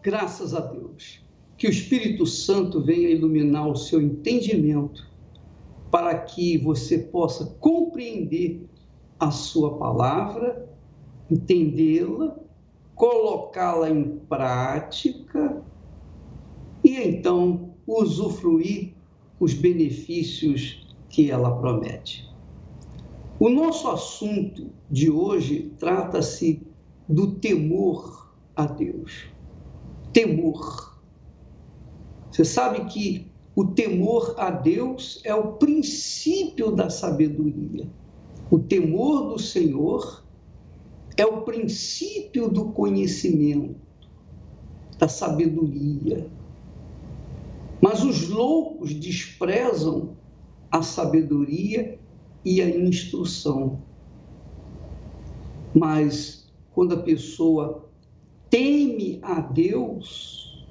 Graças a Deus. Que o Espírito Santo venha iluminar o seu entendimento para que você possa compreender a sua palavra, entendê-la, colocá-la em prática e então usufruir os benefícios que ela promete. O nosso assunto de hoje trata-se do temor a Deus. Temor. Você sabe que o temor a Deus é o princípio da sabedoria. O temor do Senhor é o princípio do conhecimento, da sabedoria. Mas os loucos desprezam a sabedoria e a instrução. Mas quando a pessoa teme a Deus,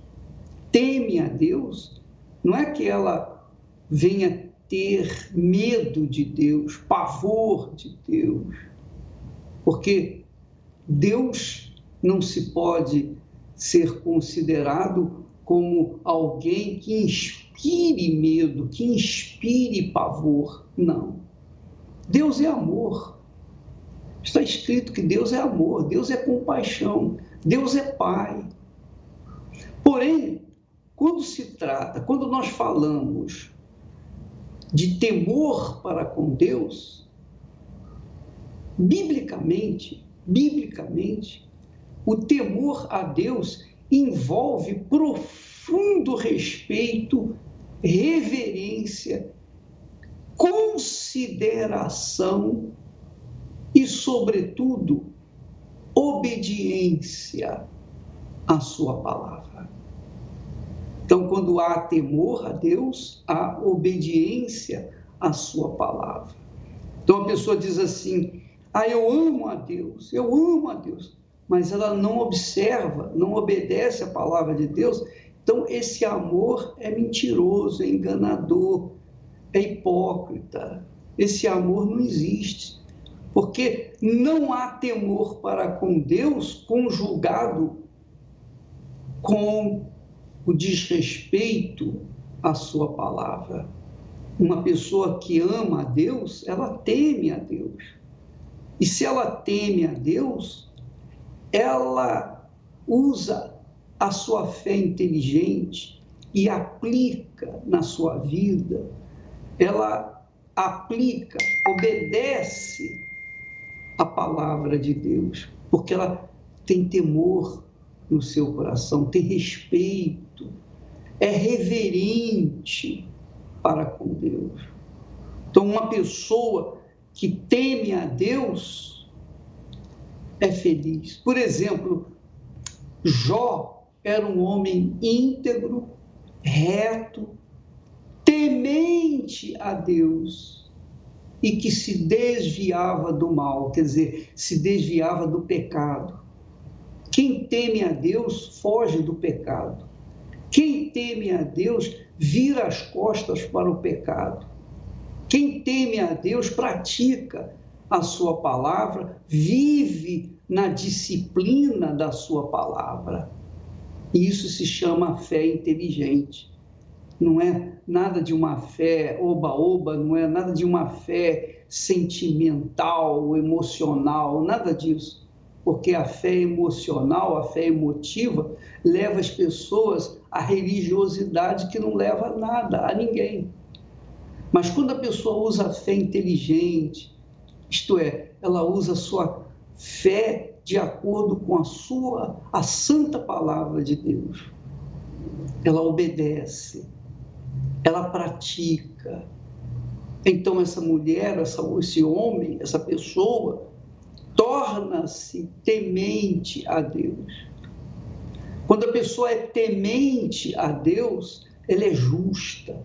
não é que ela venha ter medo de Deus, pavor de Deus, porque Deus não se pode ser considerado como alguém que inspire medo, que inspire pavor. Não. Deus é amor. Está escrito que Deus é amor, Deus é compaixão, Deus é Pai. Porém, quando nós falamos de temor para com Deus, biblicamente, o temor a Deus envolve profundo respeito, reverência, consideração e, sobretudo, obediência à sua palavra. Então, quando há temor a Deus, há obediência à sua palavra. Então, a pessoa diz assim: eu amo a Deus, mas ela não observa, não obedece à palavra de Deus. Então, esse amor é mentiroso, é enganador, é hipócrita. Esse amor não existe, porque não há temor para com Deus conjugado com o desrespeito à sua palavra. Uma pessoa que ama a Deus, ela teme a Deus. E se ela teme a Deus, ela usa a sua fé inteligente e aplica na sua vida. Ela aplica, obedece a palavra de Deus, porque ela tem temor no seu coração, tem respeito, é reverente para com Deus. Então, uma pessoa que teme a Deus é feliz. Por exemplo, Jó era um homem íntegro, reto, temente a Deus e que se desviava do mal, quer dizer, se desviava do pecado. Quem teme a Deus foge do pecado. Quem teme a Deus vira as costas para o pecado. Quem teme a Deus pratica a sua palavra, vive na disciplina da sua palavra. E isso se chama fé inteligente. Não é nada de uma fé oba-oba, não é nada de uma fé sentimental, emocional, nada disso. Porque a fé emocional, a fé emotiva, leva as pessoas à religiosidade que não leva a nada, a ninguém. Mas quando a pessoa usa a fé inteligente, isto é, ela usa a sua fé de acordo com a santa palavra de Deus, ela obedece, ela pratica. Então essa mulher, esse homem, essa pessoa, torna-se temente a Deus. Quando a pessoa é temente a Deus, ela é justa,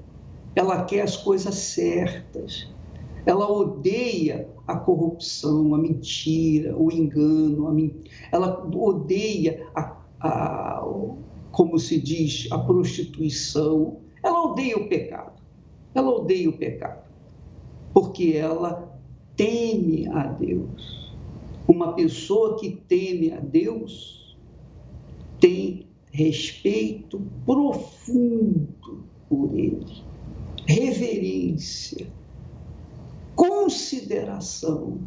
ela quer as coisas certas, ela odeia a corrupção, a mentira, o engano, ela odeia como se diz, a prostituição, ela odeia o pecado, porque ela teme a Deus. Uma pessoa que teme a Deus tem respeito profundo por ele, reverência, consideração.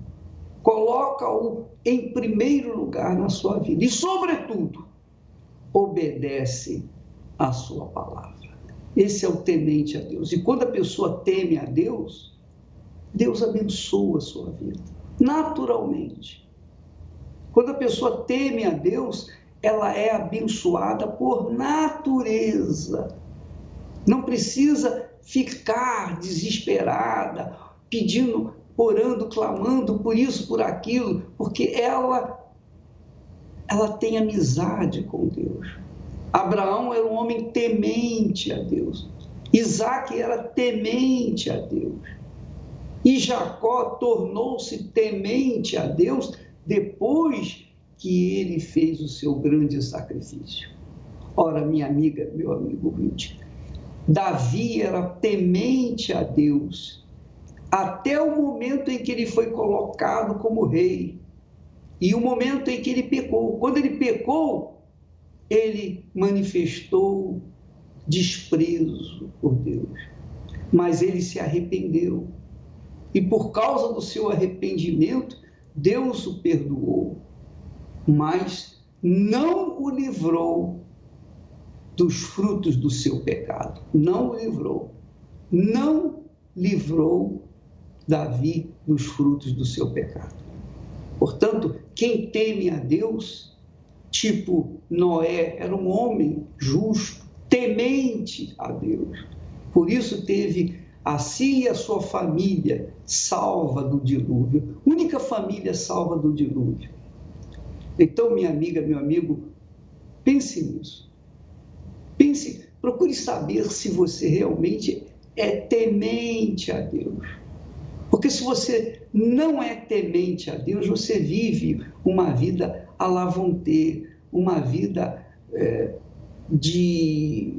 Coloca-o em primeiro lugar na sua vida e, sobretudo, obedece à sua palavra. Esse é o temente a Deus. E quando a pessoa teme a Deus, Deus abençoa a sua vida, naturalmente. Quando a pessoa teme a Deus, ela é abençoada por natureza. Não precisa ficar desesperada, pedindo, orando, clamando por isso, por aquilo, porque ela tem amizade com Deus. Abraão era um homem temente a Deus. Isaque era temente a Deus. E Jacó tornou-se temente a Deus depois que ele fez o seu grande sacrifício. Ora, minha amiga, meu amigo ouvinte, Davi era temente a Deus até o momento em que ele foi colocado como rei e o momento em que ele pecou. Quando ele pecou, ele manifestou desprezo por Deus, mas ele se arrependeu. E por causa do seu arrependimento, Deus o perdoou, mas não o livrou dos frutos do seu pecado. Não o livrou. Não livrou Davi dos frutos do seu pecado. Portanto, quem teme a Deus, tipo Noé, era um homem justo, temente a Deus. Por isso teve a si e a sua família salva do dilúvio. Única família salva do dilúvio. Então, minha amiga, meu amigo, pense nisso. Pense, procure saber se você realmente é temente a Deus. Porque se você não é temente a Deus, você vive uma vida à la vontade, uma vida de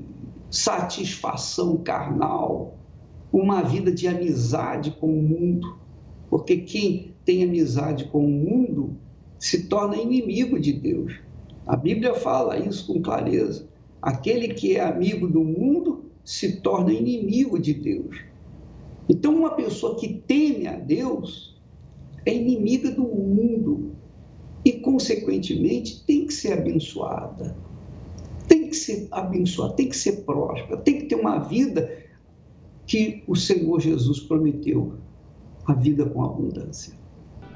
satisfação carnal, uma vida de amizade com o mundo. Porque quem tem amizade com o mundo se torna inimigo de Deus. A Bíblia fala isso com clareza. Aquele que é amigo do mundo se torna inimigo de Deus. Então, uma pessoa que teme a Deus é inimiga do mundo e, consequentemente, tem que ser abençoada. Tem que ser abençoada, tem que ser próspera, tem que ter uma vida que o Senhor Jesus prometeu, a vida com abundância.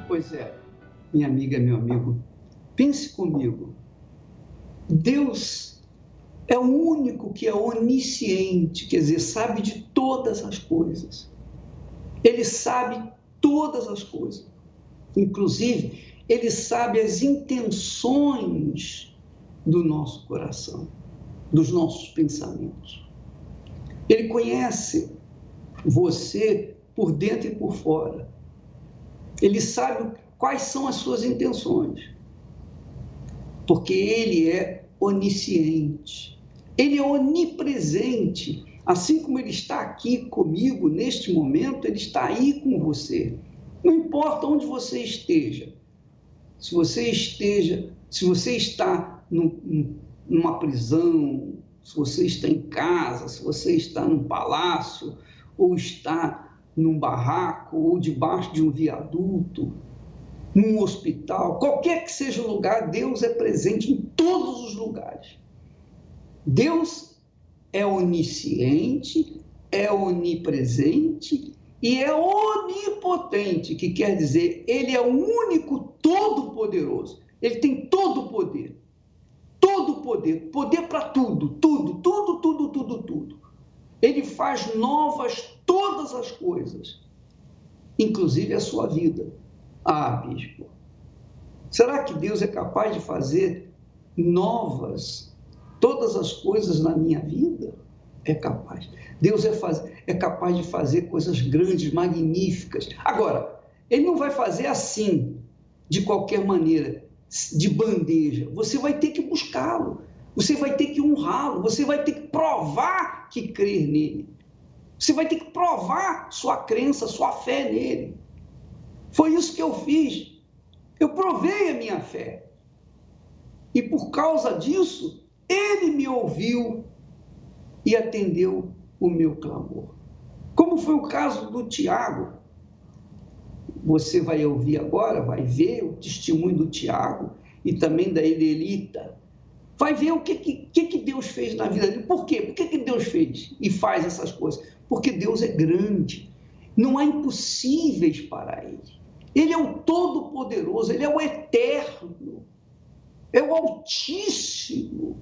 Pois é, minha amiga, meu amigo, pense comigo. Deus é o único que é onisciente, quer dizer, sabe de todas as coisas. Ele sabe todas as coisas. Inclusive, ele sabe as intenções do nosso coração, dos nossos pensamentos. Ele conhece você por dentro e por fora. Ele sabe quais são as suas intenções, porque ele é onisciente. Ele é onipresente. Assim como ele está aqui comigo neste momento, ele está aí com você. Não importa onde você esteja. Se você está numa prisão, se você está em casa, se você está num palácio, ou está num barraco, ou debaixo de um viaduto, num hospital, qualquer que seja o lugar, Deus é presente em todos os lugares. Deus é onisciente, é onipresente e é onipotente, que quer dizer, ele é o único todo-poderoso. Ele tem todo o poder. Todo o poder. Poder para tudo, tudo. Ele faz novas todas as coisas, inclusive a sua vida. Ah, bispo, será que Deus é capaz de fazer novas todas as coisas na minha vida? É capaz. Deus é capaz de fazer coisas grandes, magníficas. Agora, ele não vai fazer assim, de qualquer maneira, de bandeja. Você vai ter que buscá-lo. Você vai ter que honrá-lo. Você vai ter que provar que crer nele. Você vai ter que provar sua crença, sua fé nele. Foi isso que eu fiz. Eu provei a minha fé. E por causa disso, Ele me ouviu e atendeu o meu clamor. Como foi o caso do Tiago. Você vai ouvir agora, vai ver o testemunho do Tiago e também da Edelita. Vai ver o que Deus fez na vida dele. Por quê? Por que Deus fez e faz essas coisas? Porque Deus é grande. Não há impossíveis para Ele. Ele é o Todo-Poderoso, Ele é o Eterno, é o Altíssimo.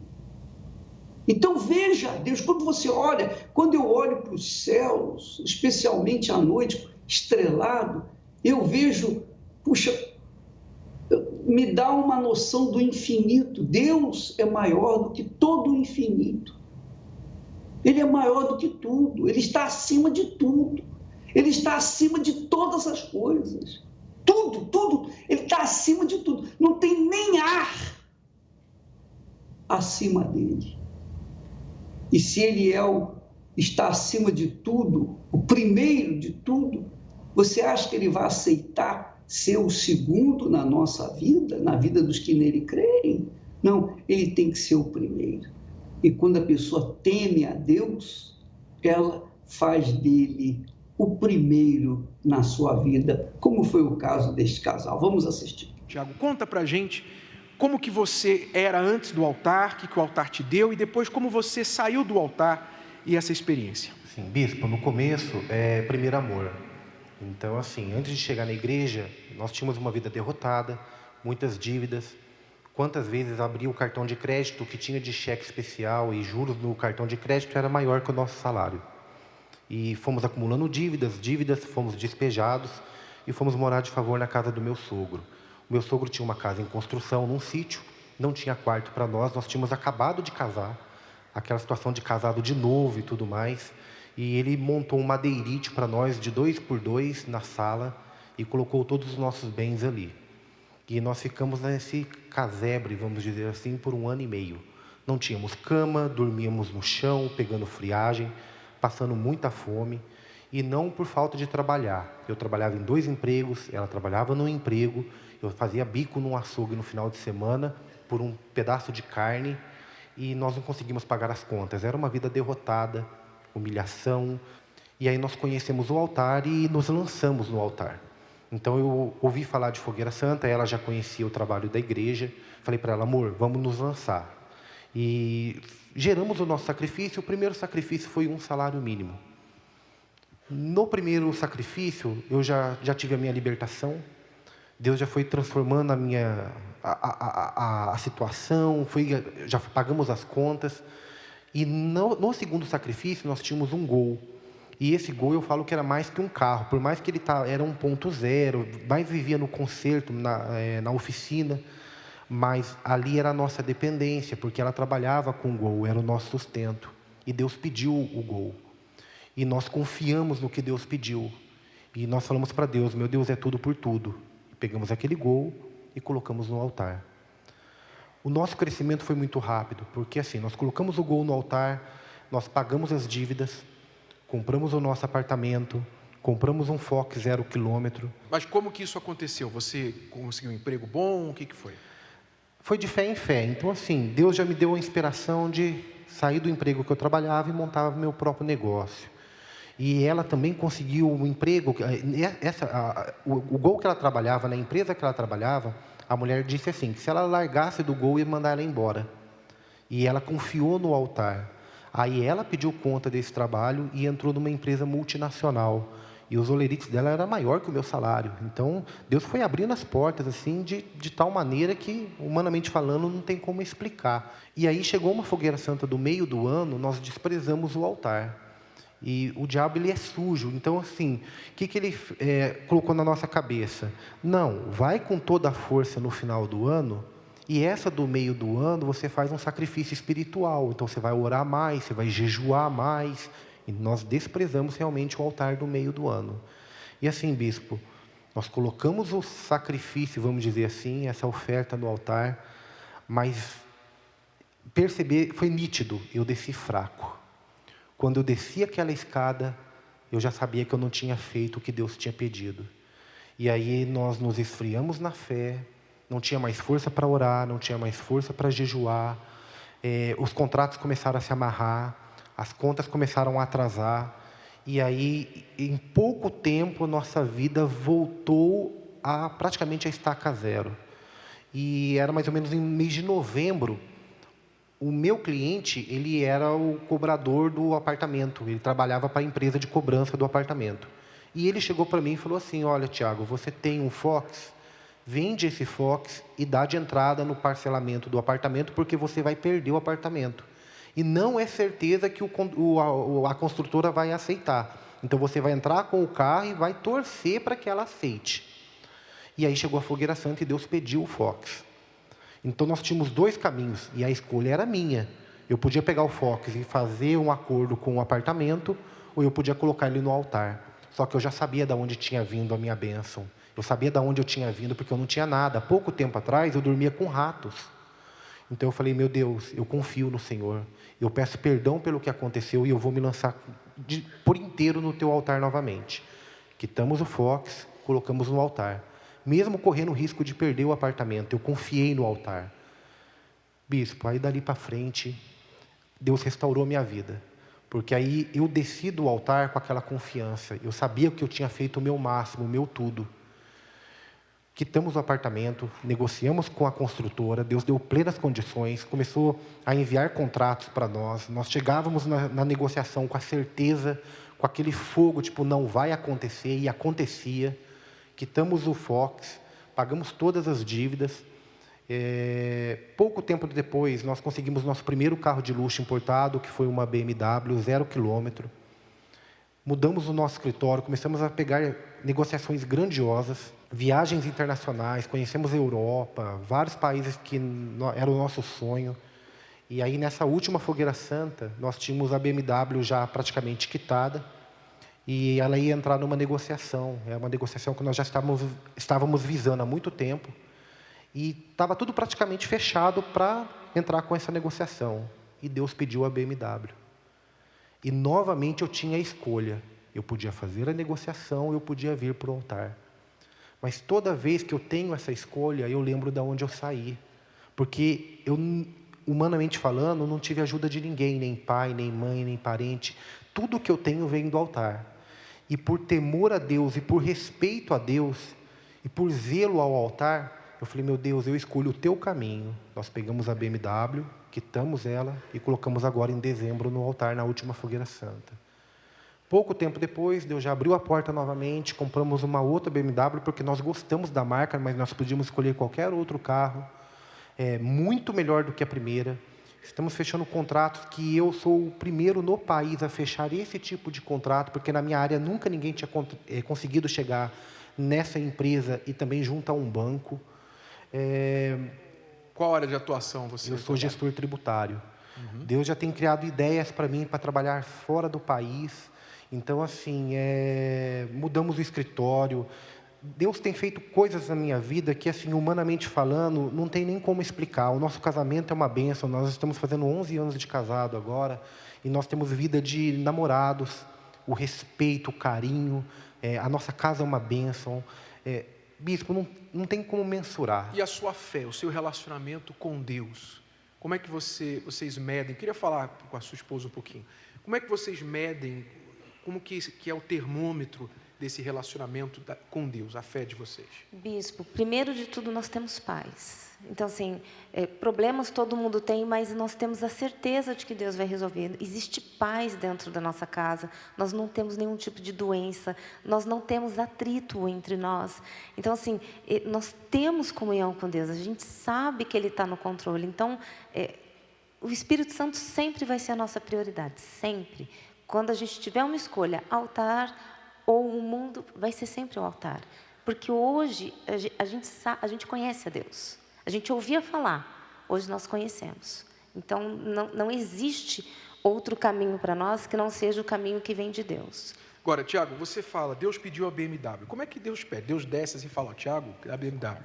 Então veja, Deus, quando eu olho para os céus, especialmente à noite, estrelado, eu vejo, puxa, me dá uma noção do infinito. Deus é maior do que todo o infinito. Ele é maior do que tudo, Ele está acima de tudo. Ele está acima de todas as coisas. Tudo, Ele está acima de tudo. Não tem nem ar acima dele. E se Ele está acima de tudo, o primeiro de tudo, você acha que Ele vai aceitar ser o segundo na nossa vida, na vida dos que nele creem? Não, Ele tem que ser o primeiro. E quando a pessoa teme a Deus, ela faz dele o primeiro na sua vida, como foi o caso deste casal. Vamos assistir. Tiago, conta pra gente como que você era antes do altar, o que o altar te deu, e depois como você saiu do altar e essa experiência. Sim, bispo, no começo é primeiro amor. Então, assim, antes de chegar na igreja, nós tínhamos uma vida derrotada, muitas dívidas. Quantas vezes abri o cartão de crédito que tinha de cheque especial e juros no cartão de crédito era maior que o nosso salário. E fomos acumulando dívidas, fomos despejados e fomos morar de favor na casa do meu sogro. O meu sogro tinha uma casa em construção, num sítio, não tinha quarto para nós tínhamos acabado de casar, aquela situação de casado de novo e tudo mais. E ele montou um madeirite para nós de 2x2 na sala e colocou todos os nossos bens ali. E nós ficamos nesse casebre, vamos dizer assim, por 1 ano e meio. Não tínhamos cama, dormíamos no chão, pegando friagem, passando muita fome, e não por falta de trabalhar. Eu trabalhava em 2 empregos, ela trabalhava num emprego, eu fazia bico num açougue no final de semana por um pedaço de carne, e nós não conseguimos pagar as contas. Era uma vida derrotada, humilhação, e aí nós conhecemos o altar e nos lançamos no altar. Então eu ouvi falar de Fogueira Santa, ela já conhecia o trabalho da igreja, falei para ela, amor, vamos nos lançar. E geramos o nosso sacrifício. O primeiro sacrifício foi um salário mínimo. No primeiro sacrifício, eu já tive a minha libertação. Deus já foi transformando a situação, já pagamos as contas. E no segundo sacrifício, nós tínhamos um Gol. E esse Gol eu falo que era mais que um carro, por mais que ele era 1.0, mais vivia no conserto, na oficina, mas ali era a nossa dependência, porque ela trabalhava com o Gol, era o nosso sustento. E Deus pediu o Gol. E nós confiamos no que Deus pediu. E nós falamos para Deus, meu Deus, é tudo por tudo. Pegamos aquele Gol e colocamos no altar. O nosso crescimento foi muito rápido, porque assim, nós colocamos o Gol no altar, nós pagamos as dívidas, compramos o nosso apartamento, compramos um Fox 0 km. Mas como que isso aconteceu? Você conseguiu um emprego bom? O que foi? Foi de fé em fé. Então, assim, Deus já me deu a inspiração de sair do emprego que eu trabalhava e montar meu próprio negócio. E ela também conseguiu um emprego. O Gol que ela trabalhava, na empresa que ela trabalhava, a mulher disse assim, que se ela largasse do Gol, ia mandar ela embora. E ela confiou no altar. Aí ela pediu conta desse trabalho e entrou numa empresa multinacional. E os olerites dela era maior que o meu salário. Então, Deus foi abrindo as portas assim de tal maneira que, humanamente falando, não tem como explicar. E aí chegou uma fogueira santa do meio do ano, nós desprezamos o altar. E o diabo, ele é sujo. Então, assim, o que ele colocou na nossa cabeça? Não, vai com toda a força no final do ano, e essa do meio do ano, você faz um sacrifício espiritual. Então, você vai orar mais, você vai jejuar mais. E nós desprezamos realmente o altar do meio do ano. E assim, bispo, nós colocamos o sacrifício, vamos dizer assim, essa oferta no altar, mas foi nítido, eu desci fraco. Quando eu desci aquela escada, eu já sabia que eu não tinha feito o que Deus tinha pedido. E aí nós nos esfriamos na fé, não tinha mais força para orar, não tinha mais força para jejuar. os contratos começaram a se amarrar, as contas começaram a atrasar, e aí, em pouco tempo, nossa vida voltou a praticamente a estaca zero. E era mais ou menos em mês de novembro. O meu cliente, ele era o cobrador do apartamento, ele trabalhava para a empresa de cobrança do apartamento. E ele chegou para mim e falou assim: olha, Tiago, você tem um Fox, vende esse Fox e dá de entrada no parcelamento do apartamento, porque você vai perder o apartamento. E não é certeza que a construtora vai aceitar. Então você vai entrar com o carro e vai torcer para que ela aceite. E aí chegou a fogueira santa e Deus pediu o Fox. Então nós tínhamos 2 caminhos, e a escolha era minha. Eu podia pegar o Fox e fazer um acordo com o apartamento, ou eu podia colocar ele no altar. Só que eu já sabia de onde tinha vindo a minha bênção. Eu sabia de onde eu tinha vindo, porque eu não tinha nada. Há pouco tempo atrás, eu dormia com ratos. Então eu falei: meu Deus, eu confio no Senhor. Eu peço perdão pelo que aconteceu e eu vou me lançar por inteiro no teu altar novamente. Quitamos o Fox, colocamos no altar. Mesmo correndo o risco de perder o apartamento, eu confiei no altar. Bispo, aí dali para frente, Deus restaurou minha vida. Porque aí eu desci do altar com aquela confiança. Eu sabia que eu tinha feito o meu máximo, o meu tudo. Quitamos o apartamento, negociamos com a construtora, Deus deu plenas condições, começou a enviar contratos para nós. Nós chegávamos na negociação com a certeza, com aquele fogo, tipo, não vai acontecer, e acontecia. Quitamos o Fox, pagamos todas as dívidas. Pouco tempo depois, nós conseguimos nosso primeiro carro de luxo importado, que foi uma BMW, 0 quilômetro. Mudamos o nosso escritório, começamos a pegar negociações grandiosas, viagens internacionais, conhecemos a Europa, vários países que era o nosso sonho. E aí, nessa última fogueira santa, nós tínhamos a BMW já praticamente quitada, e ela ia entrar numa negociação. É uma negociação que nós já estávamos visando há muito tempo, e estava tudo praticamente fechado para entrar com essa negociação. E Deus pediu a BMW. E novamente eu tinha a escolha. Eu podia fazer a negociação, eu podia vir para o altar. Mas toda vez que eu tenho essa escolha, eu lembro de onde eu saí. Porque eu, humanamente falando, não tive ajuda de ninguém, nem pai, nem mãe, nem parente. Tudo que eu tenho vem do altar. E por temor a Deus, e por respeito a Deus, e por zelo ao altar, eu falei: meu Deus, eu escolho o teu caminho. Nós pegamos a BMW, quitamos ela e colocamos agora em dezembro no altar, na última fogueira santa. Pouco tempo depois, Deus já abriu a porta novamente, compramos uma outra BMW, porque nós gostamos da marca, mas nós podíamos escolher qualquer outro carro, muito melhor do que a primeira. Estamos fechando contratos que eu sou o primeiro no país a fechar esse tipo de contrato, porque na minha área nunca ninguém tinha conseguido chegar nessa empresa e também junto a um banco. Qual área de atuação você Eu sou gestor tributário. Deus já tem criado ideias para mim para trabalhar fora do país. Então, assim, mudamos o escritório. Deus tem feito coisas na minha vida que, assim, humanamente falando, não tem nem como explicar. O nosso casamento é uma bênção. Nós estamos fazendo 11 anos de casado agora. E nós temos vida de namorados, o respeito, o carinho. A nossa casa é uma bênção. Bispo, não tem como mensurar. E a sua fé, o seu relacionamento com Deus? Como é que vocês medem? Queria falar com a sua esposa um pouquinho. Como é que vocês medem, como que é o termômetro desse relacionamento com Deus, a fé de vocês? Bispo, primeiro de tudo, nós temos paz. Então, assim, problemas todo mundo tem, mas nós temos a certeza de que Deus vai resolver. Existe paz dentro da nossa casa, nós não temos nenhum tipo de doença, nós não temos atrito entre nós. Então, assim, nós temos comunhão com Deus, a gente sabe que Ele está no controle. Então, o Espírito Santo sempre vai ser a nossa prioridade, sempre. Quando a gente tiver uma escolha, altar ou o mundo, vai ser sempre o altar. Porque hoje a gente conhece a Deus. A gente ouvia falar, hoje nós conhecemos. Então, não existe outro caminho para nós que não seja o caminho que vem de Deus. Agora, Tiago, você fala, Deus pediu a BMW. Como é que Deus pede? Deus desce assim e fala: Tiago, a BMW.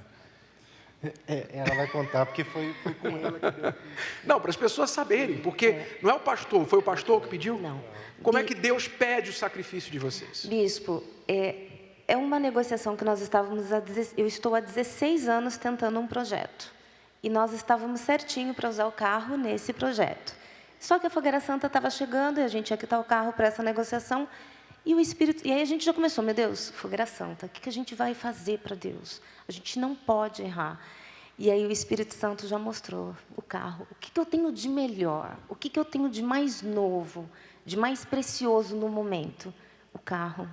Ela vai contar, porque foi com ela que Deus... Não, para as pessoas saberem, porque não é o pastor, foi o pastor que pediu? Não. Como é que Deus pede o sacrifício de vocês? Bispo, é uma negociação que nós estávamos eu estou há 16 anos tentando um projeto. E nós estávamos certinho para usar o carro nesse projeto. Só que a Fogueira Santa estava chegando e a gente tinha que quitar o carro para essa negociação. E aí a gente já começou, meu Deus, Fogueira Santa, o que a gente vai fazer para Deus? A gente não pode errar. E aí o Espírito Santo já mostrou o carro. O que eu tenho de melhor? O que eu tenho de mais novo, de mais precioso no momento? O carro.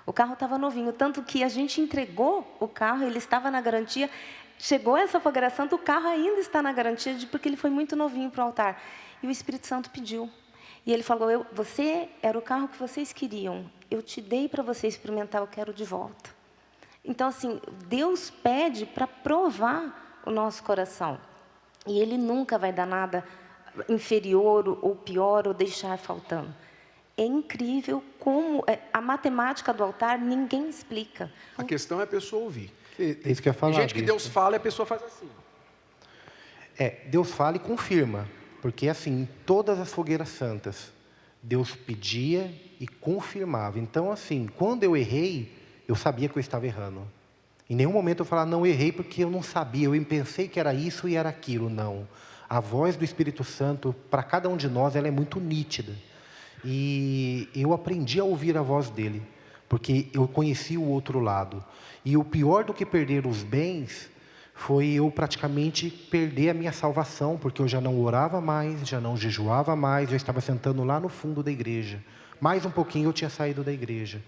O carro estava novinho, tanto que a gente entregou o carro, ele estava na garantia. Chegou essa Fogueira Santa, o carro ainda está na garantia, porque ele foi muito novinho para o altar. E o Espírito Santo pediu. E ele falou, você era o carro que vocês queriam. Eu te dei para você experimentar, eu quero de volta. Então, assim, Deus pede para provar o nosso coração. E Ele nunca vai dar nada inferior ou pior ou deixar faltando. É incrível como a matemática do altar ninguém explica. A questão é a pessoa ouvir. Isso que eu ia falar. Tem gente que Deus fala e a pessoa faz assim. Deus fala e confirma. Porque, assim, em todas as fogueiras santas, Deus pedia e confirmava. Então, assim, quando eu errei, eu sabia que eu estava errando. Em nenhum momento eu falava, não, errei porque eu não sabia. Eu pensei que era isso e era aquilo. Não. A voz do Espírito Santo, para cada um de nós, ela é muito nítida. E eu aprendi a ouvir a voz dele, porque eu conheci o outro lado. E o pior do que perder os bens foi eu praticamente perder a minha salvação, porque eu já não orava mais, já não jejuava mais, já estava sentando lá no fundo da igreja. Mais um pouquinho eu tinha saído da igreja.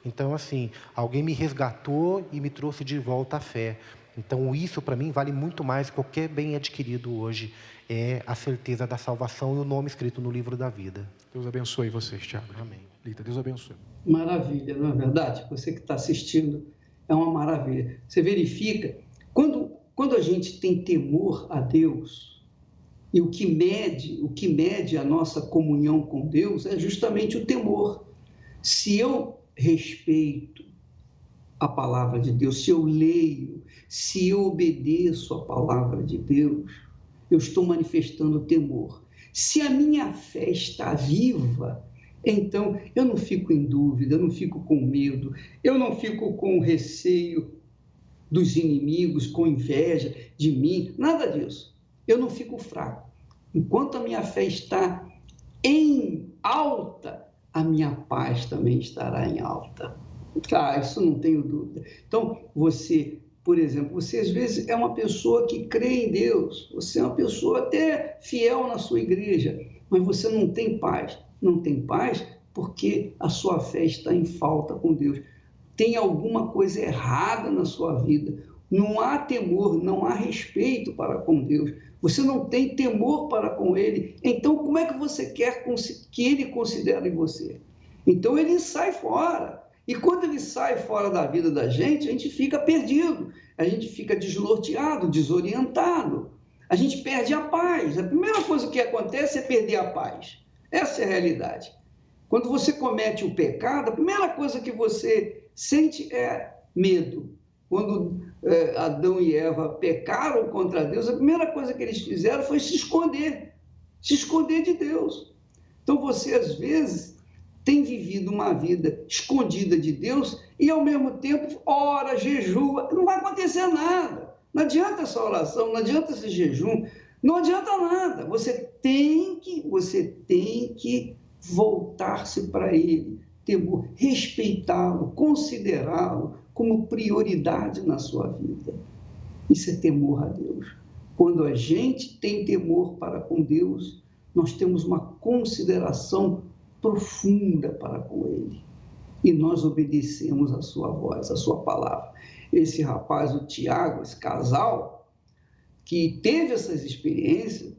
Então, assim, alguém me resgatou e me trouxe de volta à fé. Então, isso para mim vale muito mais que qualquer bem adquirido hoje. É a certeza da salvação e o nome escrito no livro da vida. Deus abençoe vocês, Tiago. Amém. Lita, Deus abençoe. Maravilha, não é verdade? Você que está assistindo, é uma maravilha. Você verifica, quando a gente tem temor a Deus, e o que mede a nossa comunhão com Deus é justamente o temor. Se eu respeito a palavra de Deus, se eu leio, se eu obedeço a palavra de Deus, eu estou manifestando temor. Se a minha fé está viva, então eu não fico em dúvida, eu não fico com medo, eu não fico com receio dos inimigos, com inveja de mim, nada disso. Eu não fico fraco. Enquanto a minha fé está em alta, a minha paz também estará em alta. Isso não tenho dúvida. Então, você, por exemplo, você às vezes é uma pessoa que crê em Deus, você é uma pessoa até fiel na sua igreja, mas você não tem paz. Não tem paz porque a sua fé está em falta com Deus. Tem alguma coisa errada na sua vida. Não há temor, não há respeito para com Deus. Você não tem temor para com Ele. Então, como é que você quer que Ele considere você? Então, Ele sai fora. E quando Ele sai fora da vida da gente, a gente fica perdido. A gente fica desnorteado, desorientado. A gente perde a paz. A primeira coisa que acontece é perder a paz. Essa é a realidade. Quando você comete o pecado, a primeira coisa que você sente é medo. Quando Adão e Eva pecaram contra Deus, a primeira coisa que eles fizeram foi se esconder de Deus. Então você, às vezes, tem vivido uma vida escondida de Deus e, ao mesmo tempo, ora, jejua, não vai acontecer nada. Não adianta essa oração, não adianta esse jejum, não adianta nada. Você tem que voltar-se para Ele, respeitá-lo, considerá-lo como prioridade na sua vida. Isso é temor a Deus. Quando a gente tem temor para com Deus, nós temos uma consideração profunda para com Ele. E nós obedecemos a sua voz, a sua palavra. Esse rapaz, o Tiago, esse casal, que teve essas experiências,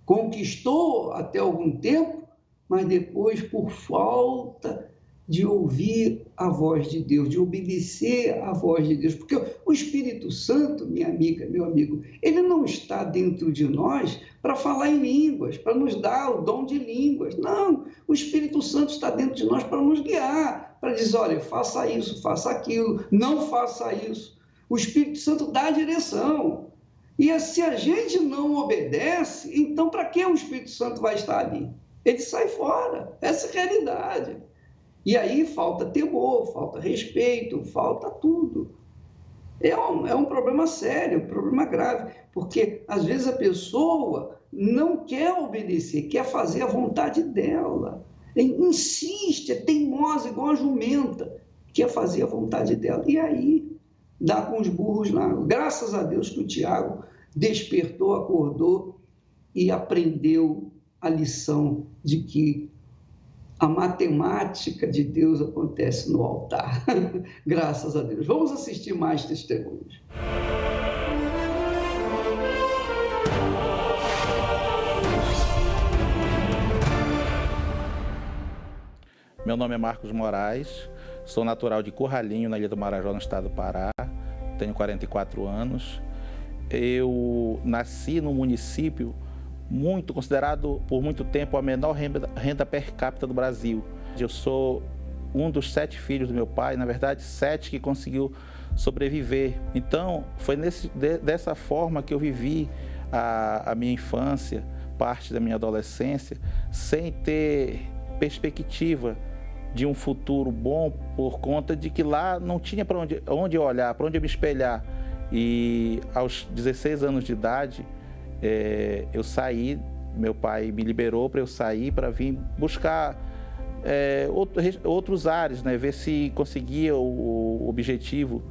conquistou até algum tempo, mas depois, por falta de ouvir a voz de Deus, de obedecer à voz de Deus. Porque o Espírito Santo, minha amiga, meu amigo, ele não está dentro de nós para falar em línguas, para nos dar o dom de línguas. Não, o Espírito Santo está dentro de nós para nos guiar, para dizer, olha, faça isso, faça aquilo, não faça isso. O Espírito Santo dá a direção. E se a gente não obedece, então para que o Espírito Santo vai estar ali? Ele sai fora. Essa é a realidade. E aí falta temor, falta respeito, falta tudo. É um problema sério, um problema grave, porque às vezes a pessoa não quer obedecer, quer fazer a vontade dela. Insiste, é teimosa, igual a jumenta, quer fazer a vontade dela. E aí dá com os burros na água. Graças a Deus que o Tiago despertou, acordou e aprendeu a lição de que a matemática de Deus acontece no altar. Graças a Deus. Vamos assistir mais testemunhos. Meu nome é Marcos Moraes, sou natural de Curralinho, na Ilha do Marajó, no estado do Pará. Tenho 44 anos. Eu nasci num município considerado por muito tempo a menor renda per capita do Brasil. Eu sou um dos 7 filhos do meu pai, na verdade 7 que conseguiu sobreviver. Então foi dessa forma que eu vivi a minha infância, parte da minha adolescência, sem ter perspectiva de um futuro bom, por conta de que lá não tinha para onde olhar, para onde me espelhar. E aos 16 anos de idade, eu saí, meu pai me liberou para eu sair, para vir buscar outros ares, né? Ver se conseguia o objetivo.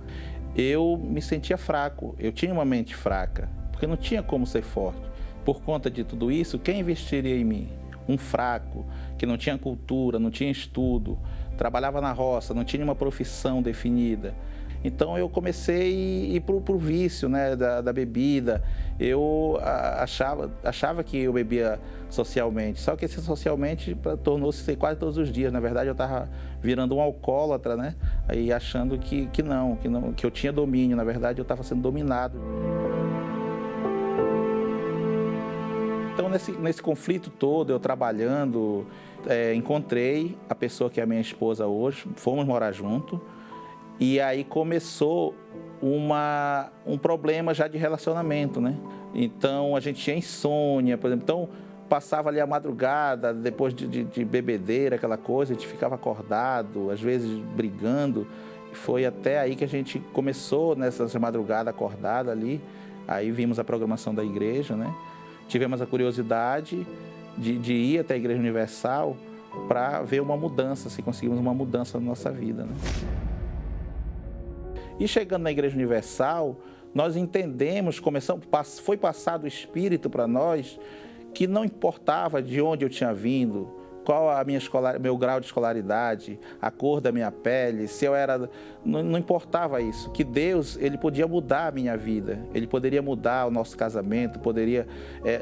Eu me sentia fraco, eu tinha uma mente fraca, porque não tinha como ser forte. Por conta de tudo isso, quem investiria em mim? Um fraco, que não tinha cultura, não tinha estudo, trabalhava na roça, não tinha uma profissão definida. Então eu comecei a ir para o vício, né, da bebida. Eu achava que eu bebia socialmente, só que esse socialmente tornou-se quase todos os dias. Na verdade eu estava virando um alcoólatra, né, aí achando que eu tinha domínio. Na verdade eu estava sendo dominado. Então nesse conflito todo, eu trabalhando, encontrei a pessoa que é a minha esposa hoje, fomos morar junto. E aí começou um problema já de relacionamento, né? Então a gente tinha insônia, por exemplo. Então passava ali a madrugada, depois de bebedeira, aquela coisa, a gente ficava acordado, às vezes brigando. E foi até aí que a gente começou nessa madrugada acordada ali. Aí vimos a programação da igreja, né? Tivemos a curiosidade de ir até a Igreja Universal para ver uma mudança, se conseguimos uma mudança na nossa vida, né? E chegando na Igreja Universal, nós entendemos, foi passado o Espírito para nós, que não importava de onde eu tinha vindo, qual meu grau de escolaridade, a cor da minha pele, se eu era... Não importava isso, que Deus, Ele podia mudar a minha vida, Ele poderia mudar o nosso casamento, poderia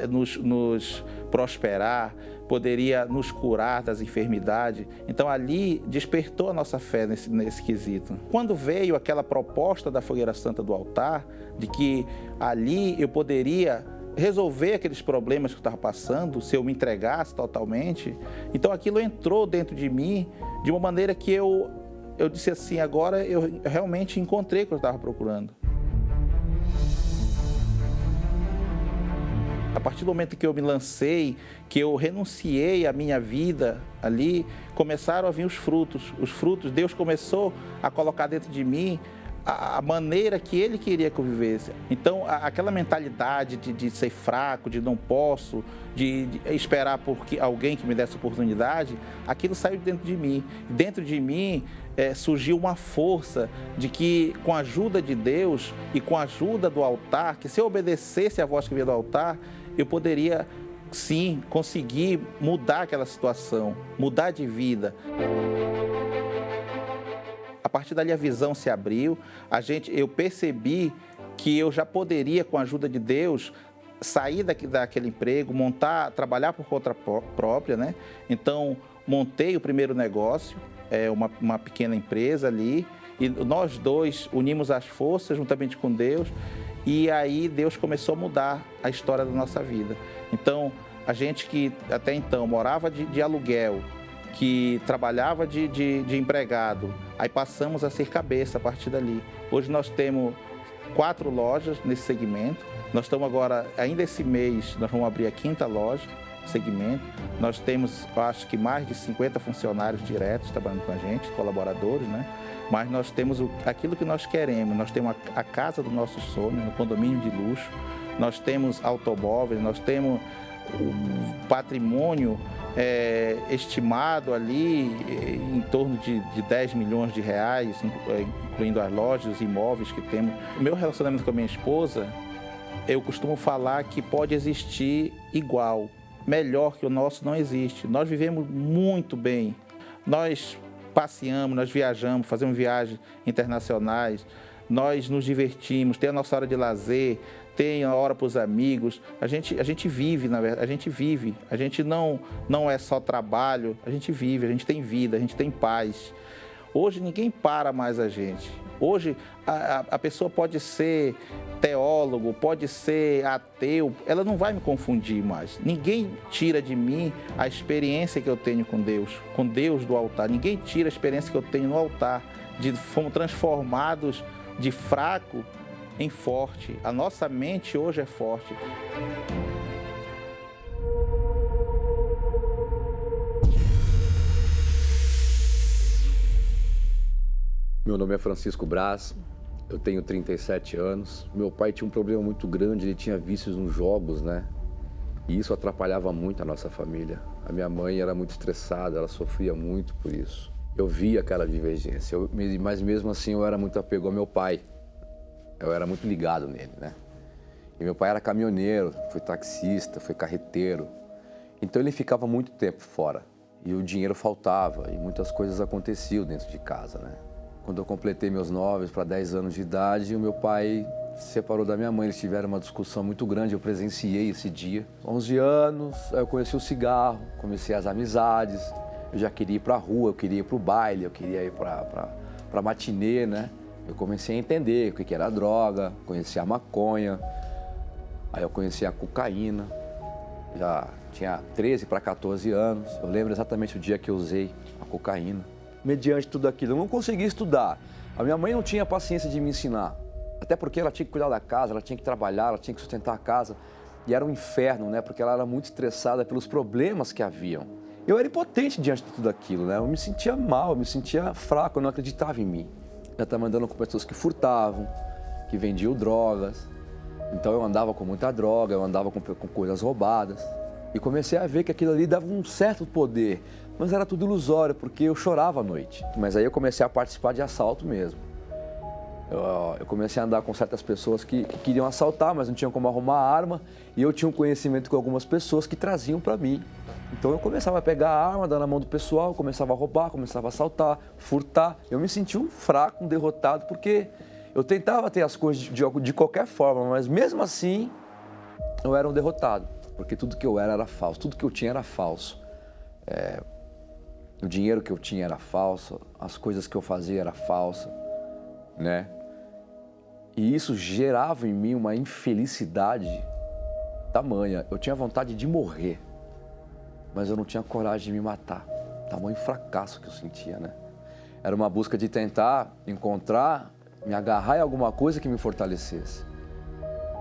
nos prosperar, poderia nos curar das enfermidades. Então ali despertou a nossa fé nesse quesito. Quando veio aquela proposta da Fogueira Santa do altar, de que ali eu poderia resolver aqueles problemas que eu estava passando, se eu me entregasse totalmente, então aquilo entrou dentro de mim de uma maneira que eu disse assim, agora eu realmente encontrei o que eu estava procurando. A partir do momento que eu me lancei, que eu renunciei à minha vida ali, começaram a vir os frutos. Os frutos, Deus começou a colocar dentro de mim a maneira que Ele queria que eu vivesse. Então, aquela mentalidade de ser fraco, de não posso, de esperar por alguém que me desse oportunidade, aquilo saiu de dentro de mim. Dentro de mim surgiu uma força de que, com a ajuda de Deus e com a ajuda do altar, que se eu obedecesse à voz que vinha do altar, eu poderia, sim, conseguir mudar aquela situação, mudar de vida. A partir dali a visão se abriu, eu percebi que eu já poderia, com a ajuda de Deus, sair daquele emprego, trabalhar por conta própria, né? Então, montei o primeiro negócio, uma pequena empresa ali, e nós dois unimos as forças juntamente com Deus, e aí Deus começou a mudar a história da nossa vida. Então, a gente que até então morava de aluguel, que trabalhava de empregado, aí passamos a ser cabeça a partir dali. Hoje nós temos 4 lojas nesse segmento. Nós estamos agora, ainda esse mês, nós vamos abrir a 5ª loja. segmento. Nós temos, eu acho que mais de 50 funcionários diretos trabalhando com a gente, colaboradores, né? Mas nós temos aquilo que nós queremos. Nós temos a casa do nosso sonho, no condomínio de luxo. Nós temos automóveis, nós temos o patrimônio estimado ali em torno de 10 milhões de reais, incluindo as lojas, os imóveis que temos. O meu relacionamento com a minha esposa, eu costumo falar que pode existir igual, melhor que o nosso não existe. Nós vivemos muito bem, nós passeamos, nós viajamos, fazemos viagens internacionais, nós nos divertimos, tem a nossa hora de lazer, tem a hora para os amigos, a gente vive, na verdade, a gente não é só trabalho, a gente vive, a gente tem vida, a gente tem paz. Hoje ninguém para mais a gente. Hoje a pessoa pode ser teólogo, pode ser ateu, ela não vai me confundir mais. Ninguém tira de mim a experiência que eu tenho com Deus do altar. Ninguém tira a experiência que eu tenho no altar, fomos transformados de fraco em forte. A nossa mente hoje é forte. Meu nome é Francisco Braz, eu tenho 37 anos. Meu pai tinha um problema muito grande, ele tinha vícios nos jogos, né? E isso atrapalhava muito a nossa família. A minha mãe era muito estressada, ela sofria muito por isso. Eu via aquela divergência, mas mesmo assim eu era muito apego ao meu pai. Eu era muito ligado nele, né? E meu pai era caminhoneiro, foi taxista, foi carreteiro. Então ele ficava muito tempo fora. E o dinheiro faltava, e muitas coisas aconteciam dentro de casa, né? Quando eu completei meus 9 para 10 anos de idade, o meu pai se separou da minha mãe. Eles tiveram uma discussão muito grande, eu presenciei esse dia. 11 anos, eu conheci o cigarro, comecei as amizades. Eu já queria ir para a rua, eu queria ir para o baile, eu queria ir para matinê, né? Eu comecei a entender o que era droga, conheci a maconha, aí eu conheci a cocaína, já tinha 13 para 14 anos, eu lembro exatamente o dia que eu usei a cocaína. Mediante tudo aquilo, eu não conseguia estudar, a minha mãe não tinha paciência de me ensinar, até porque ela tinha que cuidar da casa, ela tinha que trabalhar, ela tinha que sustentar a casa, e era um inferno, né, porque ela era muito estressada pelos problemas que haviam. Eu era impotente diante de tudo aquilo, né, eu me sentia mal, eu me sentia fraco, eu não acreditava em mim. Eu estava andando com pessoas que furtavam, que vendiam drogas. Então eu andava com muita droga, eu andava com coisas roubadas. E comecei a ver que aquilo ali dava um certo poder, mas era tudo ilusório, porque eu chorava à noite. Mas aí eu comecei a participar de assalto mesmo. Eu comecei a andar com certas pessoas que queriam assaltar, mas não tinham como arrumar a arma. E eu tinha um conhecimento com algumas pessoas que traziam para mim. Então eu começava a pegar a arma, dar na mão do pessoal, começava a roubar, começava a assaltar, furtar. Eu me sentia um fraco, um derrotado, porque eu tentava ter as coisas de qualquer forma, mas mesmo assim eu era um derrotado, porque tudo que eu era falso, tudo que eu tinha era falso. O dinheiro que eu tinha era falso, as coisas que eu fazia era falsa, né? E isso gerava em mim uma infelicidade tamanha. Eu tinha vontade de morrer, mas eu não tinha coragem de me matar. Tamanho fracasso que eu sentia, né? Era uma busca de tentar encontrar, me agarrar em alguma coisa que me fortalecesse,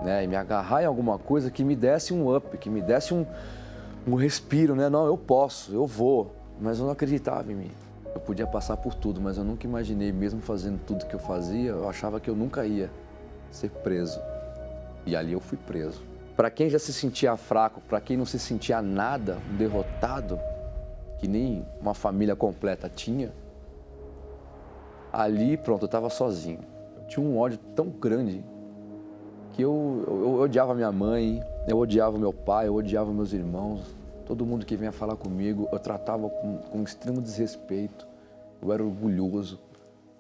né? E me agarrar em alguma coisa que me desse um up, que me desse um respiro, né? Não, eu posso, eu vou, mas eu não acreditava em mim. Eu podia passar por tudo, mas eu nunca imaginei, mesmo fazendo tudo que eu fazia, eu achava que eu nunca ia ser preso. E ali eu fui preso. Para quem já se sentia fraco, para quem não se sentia nada, um derrotado, que nem uma família completa tinha, ali, pronto, eu estava sozinho. Eu tinha um ódio tão grande que eu odiava minha mãe, eu odiava meu pai, eu odiava meus irmãos. Todo mundo que vinha falar comigo, eu tratava com extremo desrespeito. Eu era orgulhoso.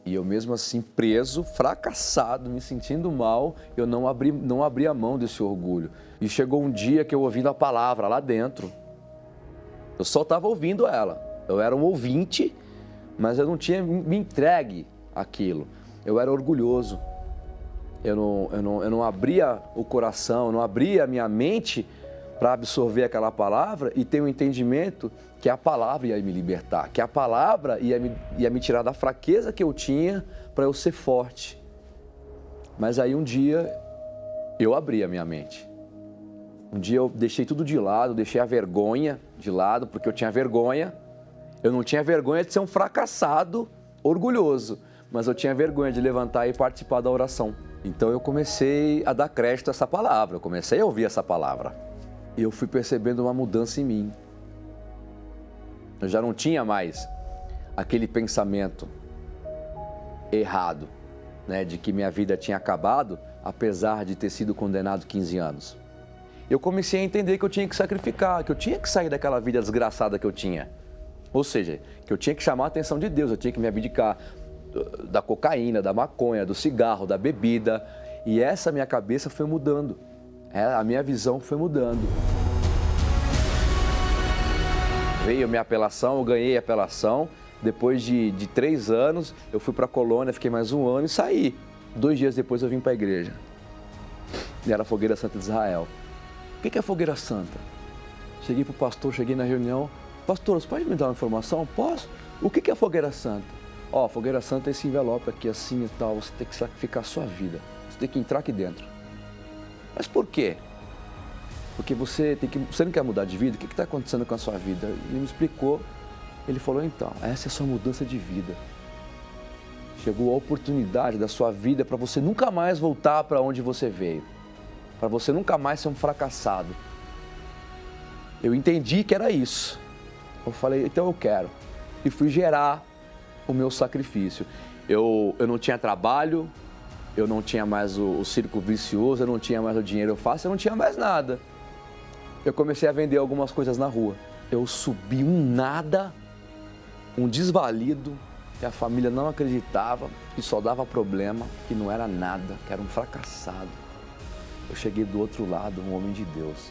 E eu mesmo assim, preso, fracassado, me sentindo mal, eu não abri a mão desse orgulho. E chegou um dia que eu ouvindo a palavra lá dentro. Eu só estava ouvindo ela. Eu era um ouvinte, mas eu não tinha me entregue àquilo. Eu era orgulhoso. Eu não abria o coração, eu não abria a minha mente para absorver aquela palavra e ter um entendimento que a palavra ia me libertar, que a palavra ia me tirar da fraqueza que eu tinha para eu ser forte. Mas aí um dia eu abri a minha mente. Um dia eu deixei tudo de lado, deixei a vergonha de lado, porque eu tinha vergonha. Eu não tinha vergonha de ser um fracassado orgulhoso, mas eu tinha vergonha de levantar e participar da oração. Então eu comecei a dar crédito a essa palavra, eu comecei a ouvir essa palavra. E eu fui percebendo uma mudança em mim. Eu já não tinha mais aquele pensamento errado, né, de que minha vida tinha acabado, apesar de ter sido condenado 15 anos. Eu comecei a entender que eu tinha que sacrificar, que eu tinha que sair daquela vida desgraçada que eu tinha. Ou seja, que eu tinha que chamar a atenção de Deus, eu tinha que me abdicar da cocaína, da maconha, do cigarro, da bebida. E essa minha cabeça foi mudando, a minha visão foi mudando. Veio a minha apelação, eu ganhei a apelação. Depois de 3 anos, eu fui para a colônia, fiquei mais 1 ano e saí. 2 dias depois eu vim para a igreja. E era a Fogueira Santa de Israel. O que é Fogueira Santa? Cheguei para o pastor, cheguei na reunião. Pastor, você pode me dar uma informação? Posso? O que é Fogueira Santa? Ó, Fogueira Santa é esse envelope aqui assim e tal. Você tem que sacrificar a sua vida. Você tem que entrar aqui dentro. Mas por quê? Porque você não quer mudar de vida? O que está acontecendo com a sua vida? Ele me explicou. Ele falou, então, essa é a sua mudança de vida. Chegou a oportunidade da sua vida para você nunca mais voltar para onde você veio. Para você nunca mais ser um fracassado. Eu entendi que era isso. Eu falei, então eu quero. E fui gerar o meu sacrifício. Eu não tinha trabalho, eu não tinha mais o círculo vicioso, eu não tinha mais o dinheiro fácil, eu não tinha mais nada. Eu comecei a vender algumas coisas na rua. Eu subi um nada, um desvalido, que a família não acreditava, que só dava problema, que não era nada, que era um fracassado. Eu cheguei do outro lado, um homem de Deus.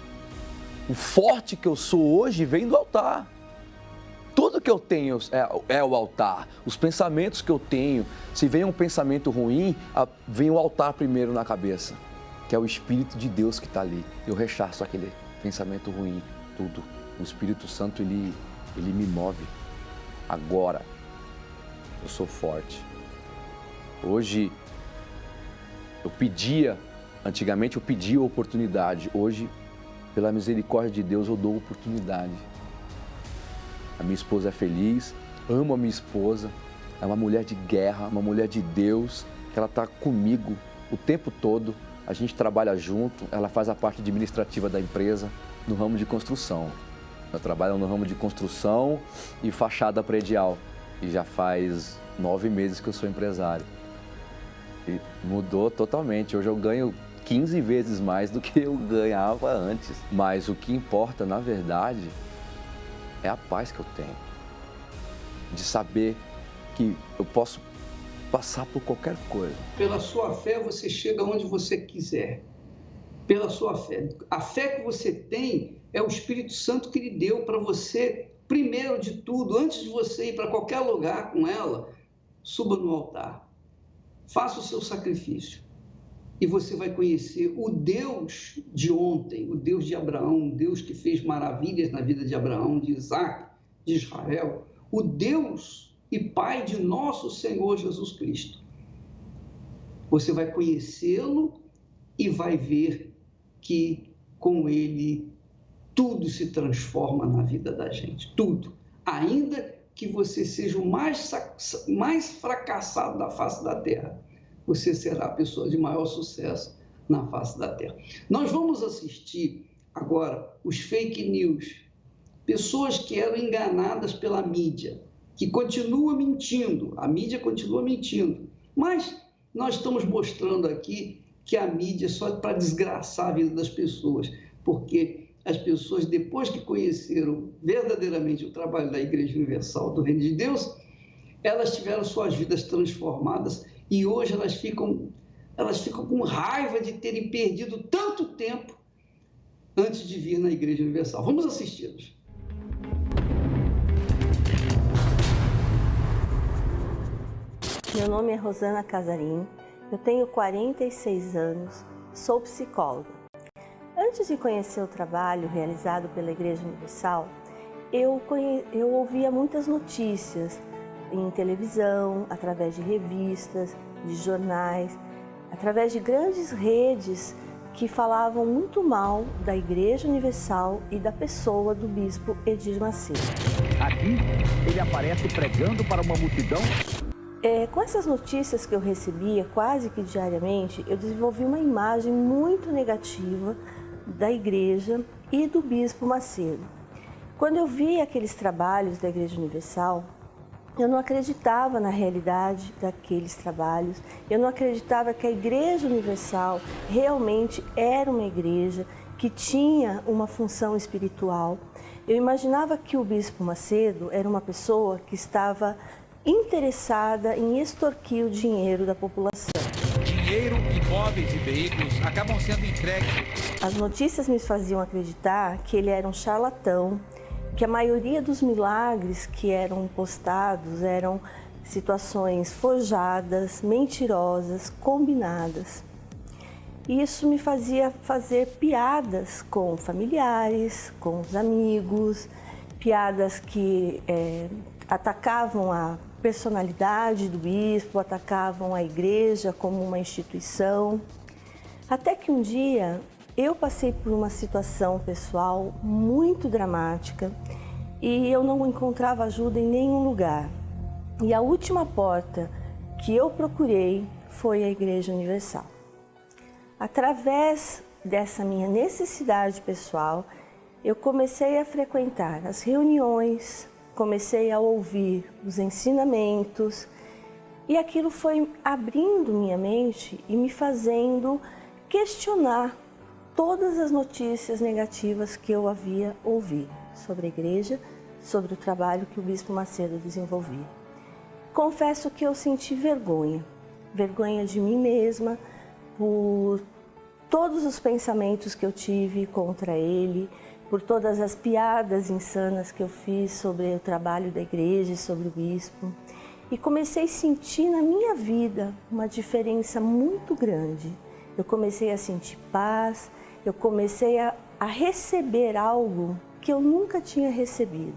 O forte que eu sou hoje vem do altar. Tudo que eu tenho é o altar. Os pensamentos que eu tenho, se vem um pensamento ruim, vem o altar primeiro na cabeça, que é o Espírito de Deus que está ali. Eu rechaço aquele pensamento ruim, tudo. O Espírito Santo, ele me move. Agora, eu sou forte. Hoje, antigamente eu pedia oportunidade. Hoje, pela misericórdia de Deus, eu dou oportunidade. A minha esposa é feliz, amo a minha esposa, é uma mulher de guerra, uma mulher de Deus, que ela está comigo o tempo todo. A gente trabalha junto, ela faz a parte administrativa da empresa no ramo de construção. Eu trabalho no ramo de construção e fachada predial. E já faz 9 meses que eu sou empresário. E mudou totalmente. Hoje eu ganho 15 vezes mais do que eu ganhava antes. Mas o que importa, na verdade, é a paz que eu tenho. De saber que eu posso passar por qualquer coisa. Pela sua fé, você chega onde você quiser. Pela sua fé. A fé que você tem é o Espírito Santo que lhe deu para você, primeiro de tudo, antes de você ir para qualquer lugar com ela, suba no altar. Faça o seu sacrifício. E você vai conhecer o Deus de ontem, o Deus de Abraão, o Deus que fez maravilhas na vida de Abraão, de Isaac, de Israel, o Deus e Pai de nosso Senhor Jesus Cristo. Você vai conhecê-lo e vai ver que com ele tudo se transforma na vida da gente, tudo. Ainda que você seja o mais fracassado da face da terra, você será a pessoa de maior sucesso na face da terra. Nós vamos assistir agora os fake news, pessoas que eram enganadas pela mídia, que continua mentindo, a mídia continua mentindo, mas nós estamos mostrando aqui que a mídia é só para desgraçar a vida das pessoas, porque as pessoas, depois que conheceram verdadeiramente o trabalho da Igreja Universal do Reino de Deus, elas tiveram suas vidas transformadas e hoje elas ficam com raiva de terem perdido tanto tempo antes de vir na Igreja Universal. Vamos assisti-los. Meu nome é Rosana Casarim, eu tenho 46 anos, sou psicóloga. Antes de conhecer o trabalho realizado pela Igreja Universal, eu ouvia muitas notícias em televisão, através de revistas, de jornais, através de grandes redes que falavam muito mal da Igreja Universal e da pessoa do bispo Edir Macedo. Aqui, ele aparece pregando para uma multidão. Com essas notícias que eu recebia quase que diariamente, eu desenvolvi uma imagem muito negativa da igreja e do bispo Macedo. Quando eu vi aqueles trabalhos da Igreja Universal, eu não acreditava na realidade daqueles trabalhos, eu não acreditava que a Igreja Universal realmente era uma igreja que tinha uma função espiritual. Eu imaginava que o bispo Macedo era uma pessoa que estava interessada em extorquir o dinheiro da população. Dinheiro, imóveis e veículos acabam sendo entregues. As notícias me faziam acreditar que ele era um charlatão, que a maioria dos milagres que eram postados eram situações forjadas, mentirosas, combinadas. E isso me fazia fazer piadas com familiares, com os amigos, piadas que atacavam a personalidade do bispo, atacavam a igreja como uma instituição. Até que um dia eu passei por uma situação pessoal muito dramática e eu não encontrava ajuda em nenhum lugar. E a última porta que eu procurei foi a Igreja Universal. Através dessa minha necessidade pessoal, eu comecei a frequentar as reuniões, comecei a ouvir os ensinamentos e aquilo foi abrindo minha mente e me fazendo questionar todas as notícias negativas que eu havia ouvido sobre a igreja, sobre o trabalho que o bispo Macedo desenvolvia. Confesso que eu senti vergonha de mim mesma por todos os pensamentos que eu tive contra ele, por todas as piadas insanas que eu fiz sobre o trabalho da igreja e sobre o bispo. E comecei a sentir na minha vida uma diferença muito grande. Eu comecei a sentir paz, eu comecei a receber algo que eu nunca tinha recebido.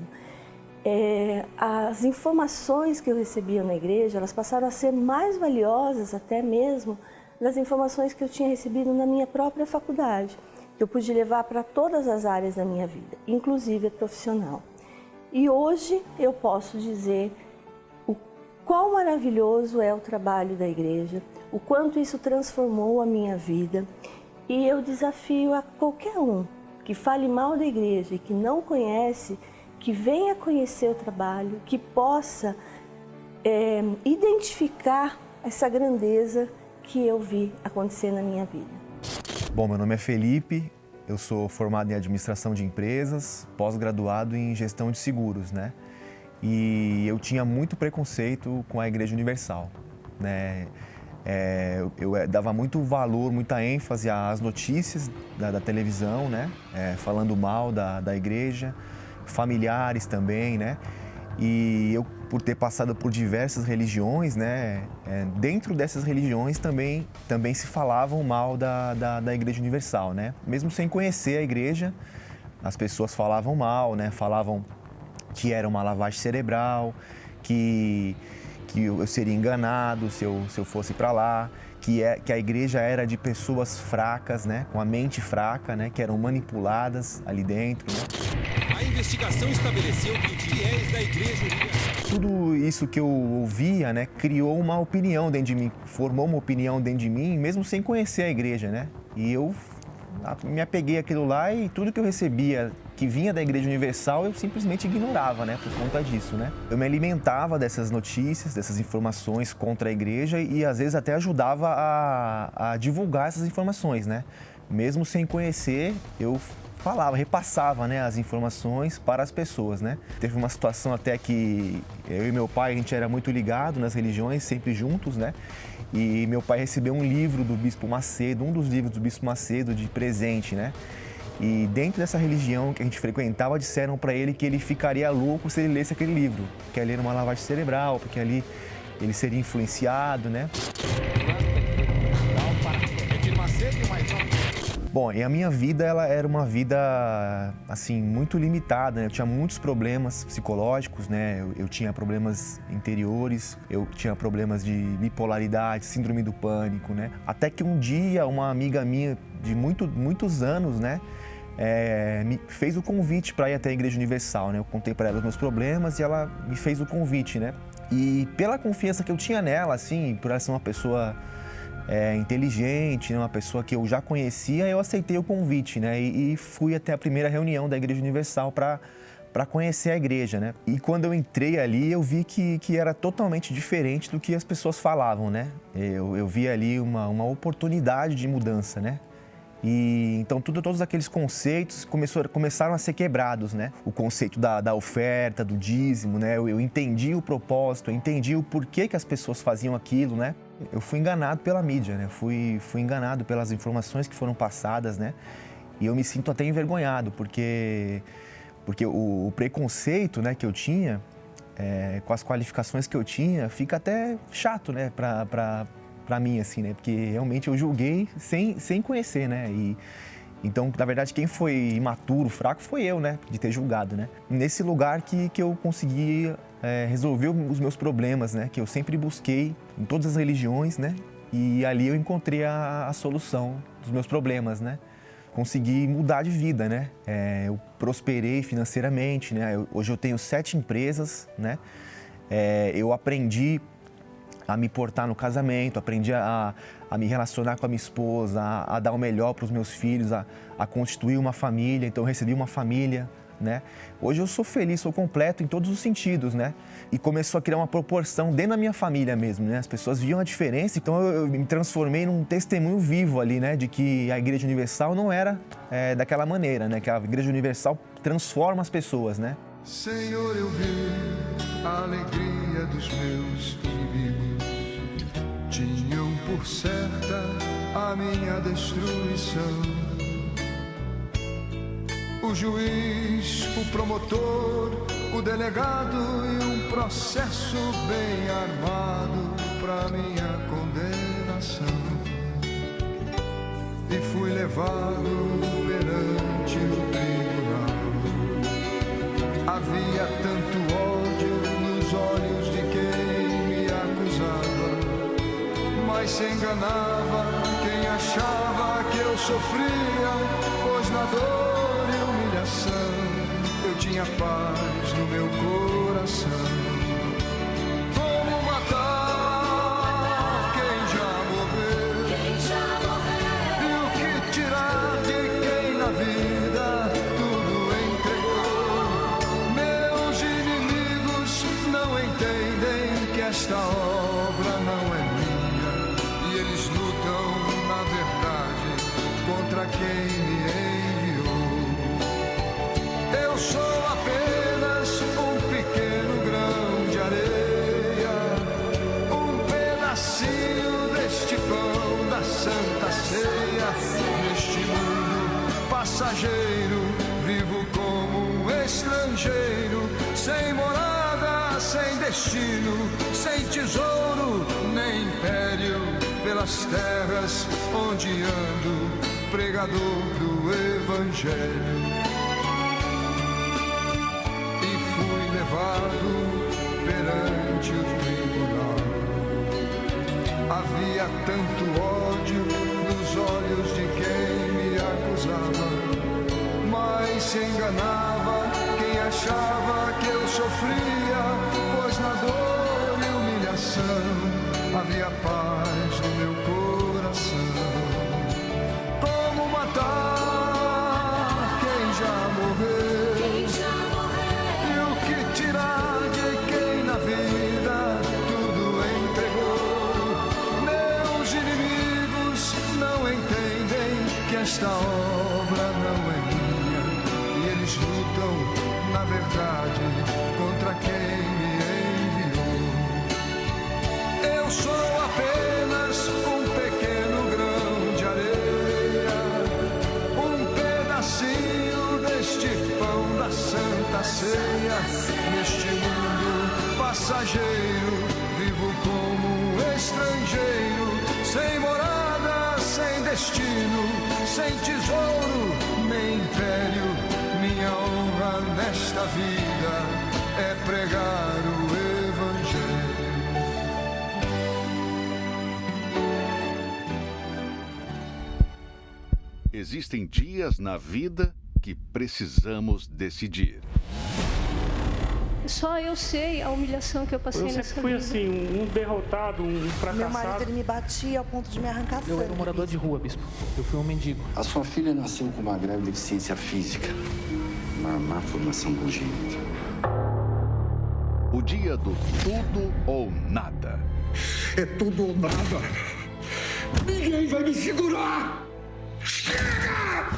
As informações que eu recebia na igreja, elas passaram a ser mais valiosas até mesmo das informações que eu tinha recebido na minha própria faculdade. Eu pude levar para todas as áreas da minha vida, inclusive a profissional. E hoje eu posso dizer o quão maravilhoso é o trabalho da igreja, o quanto isso transformou a minha vida. E eu desafio a qualquer um que fale mal da igreja e que não conhece, que venha conhecer o trabalho, que possa identificar essa grandeza que eu vi acontecer na minha vida. Bom, meu nome é Felipe, eu sou formado em administração de empresas, pós-graduado em gestão de seguros, né? E eu tinha muito preconceito com a Igreja Universal, né? Eu dava muito valor, muita ênfase às notícias da televisão, né? Falando mal da igreja, familiares também, né? E eu, por ter passado por diversas religiões, né? Dentro dessas religiões também se falavam mal da Igreja Universal, né? Mesmo sem conhecer a igreja, as pessoas falavam mal, né? Falavam que era uma lavagem cerebral, que eu seria enganado se eu fosse para lá, que a igreja era de pessoas fracas, né? Com a mente fraca, né? Que eram manipuladas ali dentro, né? A investigação estabeleceu que os fiéis da Igreja Universal... Tudo isso que eu ouvia, né? Criou uma opinião dentro de mim, formou uma opinião dentro de mim, mesmo sem conhecer a igreja, né? E eu me apeguei àquilo lá e tudo que eu recebia que vinha da Igreja Universal, eu simplesmente ignorava, né, por conta disso, né? Eu me alimentava dessas notícias, dessas informações contra a igreja e às vezes até ajudava a divulgar essas informações, né? Mesmo sem conhecer, eu repassava, né, as informações para as pessoas, né? Teve uma situação até que eu e meu pai, a gente era muito ligado nas religiões, sempre juntos, né? E meu pai recebeu um livro do Bispo Macedo, um dos livros do Bispo Macedo de presente, né? E dentro dessa religião que a gente frequentava, disseram para ele que ele ficaria louco se ele lesse aquele livro, que ali era uma lavagem cerebral, porque ali ele seria influenciado, né? Bom, e a minha vida, ela era uma vida, assim, muito limitada, né? Eu tinha muitos problemas psicológicos, né? Eu tinha problemas interiores, eu tinha problemas de bipolaridade, síndrome do pânico, né? Até que um dia, uma amiga minha de muitos anos, né? Me fez o convite para ir até a Igreja Universal, né? Eu contei para ela os meus problemas e ela me fez o convite, né? E pela confiança que eu tinha nela, assim, por ela ser uma pessoa inteligente, né? Uma pessoa que eu já conhecia, eu aceitei o convite, né? E fui até a primeira reunião da Igreja Universal para conhecer a igreja, né? E quando eu entrei ali, eu vi que era totalmente diferente do que as pessoas falavam, né? Eu vi ali uma oportunidade de mudança, né? E então todos aqueles conceitos começaram a ser quebrados, né? O conceito da oferta, do dízimo, né? Eu entendi o propósito, eu entendi o porquê que as pessoas faziam aquilo, né? Eu fui enganado pela mídia, né? Fui enganado pelas informações que foram passadas, né? E eu me sinto até envergonhado, porque o preconceito, né, que eu tinha, com as qualificações que eu tinha, fica até chato, né, para mim, assim, né? Porque realmente eu julguei sem conhecer, né? Então, na verdade, quem foi imaturo, fraco, foi eu, né? De ter julgado, né? Nesse lugar que eu consegui resolver os meus problemas, né? Que eu sempre busquei em todas as religiões, né? E ali eu encontrei a solução dos meus problemas, né? Consegui mudar de vida, né? Eu prosperei financeiramente, né? Hoje eu tenho 7 empresas, né? Eu aprendi a me portar no casamento, aprendi a me relacionar com a minha esposa, a dar o melhor para os meus filhos, a constituir uma família. Então eu recebi uma família, né? Hoje eu sou feliz, sou completo em todos os sentidos, né? E começou a criar uma proporção dentro da minha família mesmo, né? As pessoas viam a diferença, então eu me transformei num testemunho vivo ali, né? De que a Igreja Universal não era daquela maneira, né? Que a Igreja Universal transforma as pessoas, né? Senhor, eu vi a alegria dos meus inimigos, tinham por certa a minha destruição. O juiz, o promotor, o delegado e um processo bem armado para minha condenação. E fui levado perante o tribunal. Havia tanto ódio nos olhos de quem me acusava, mas se enganava quem achava que eu sofria, pois na dor e humilhação eu tinha paz no meu coração. Como matar quem já morreu? E o que tirar de quem na vida tudo entregou? Meus inimigos não entendem que esta obra não é minha, e eles lutam, na verdade, contra quem me enviou. Eu sou apenas um pequeno grão de areia, um pedacinho deste pão da Santa Ceia. Neste mundo passageiro, vivo como um estrangeiro, sem morada, sem destino, sem tesouro nem império, pelas terras onde ando, pregador do Evangelho. Levado perante o tribunal. Havia tanto ódio nos olhos de quem me acusava, mas se enganava quem achava que eu sofria, pois na dor e humilhação havia paz no meu coração. Como matar quem já morreu? Tirar de quem na vida tudo entregou? Meus inimigos não entendem que esta obra não é minha, e eles lutam, na verdade, contra quem me enviou. Eu sou apenas um pequeno grão de areia, um pedacinho deste pão da Santa Ceia. Neste mundo passageiro, vivo como um estrangeiro, sem morada, sem destino, sem sem tesouro nem império, minha honra nesta vida é pregar o Evangelho. Existem dias na vida que precisamos decidir. Só eu sei a humilhação que eu passei nessa vida. Eu sempre fui assim, um derrotado, um fracassado. Meu marido, ele me batia ao ponto de me arrancar sangue. Eu era um morador de rua, bispo. Eu fui um mendigo. A sua filha nasceu com uma grave deficiência física, uma má formação congênita. O dia do tudo ou nada. É tudo ou nada. Ninguém vai me segurar! Chega!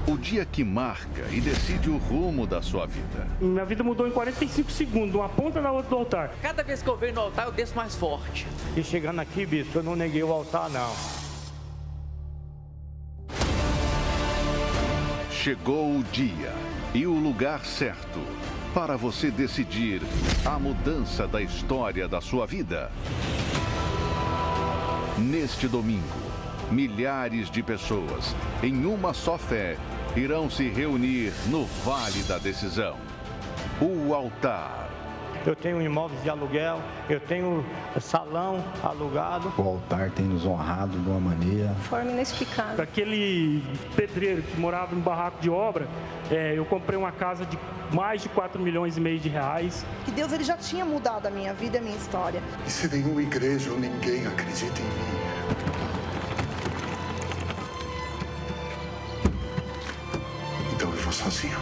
O dia que marca e decide o rumo da sua vida. Minha vida mudou em 45 segundos, de uma ponta na outra do altar. Cada vez que eu venho no altar, eu desço mais forte. E chegando aqui, bispo, eu não neguei o altar, não. Chegou o dia e o lugar certo para você decidir a mudança da história da sua vida. Neste domingo, milhares de pessoas, em uma só fé, irão se reunir no Vale da Decisão. O altar. Eu tenho imóveis de aluguel, eu tenho salão alugado. O altar tem nos honrado de uma maneira... De forma inexplicável. Daquele pedreiro que morava em barraco de obra, eu comprei uma casa de mais de 4,5 milhões de reais. Que Deus ele já tinha mudado a minha vida e a minha história. E se nenhuma igreja ou ninguém acredita em mim? Sozinho.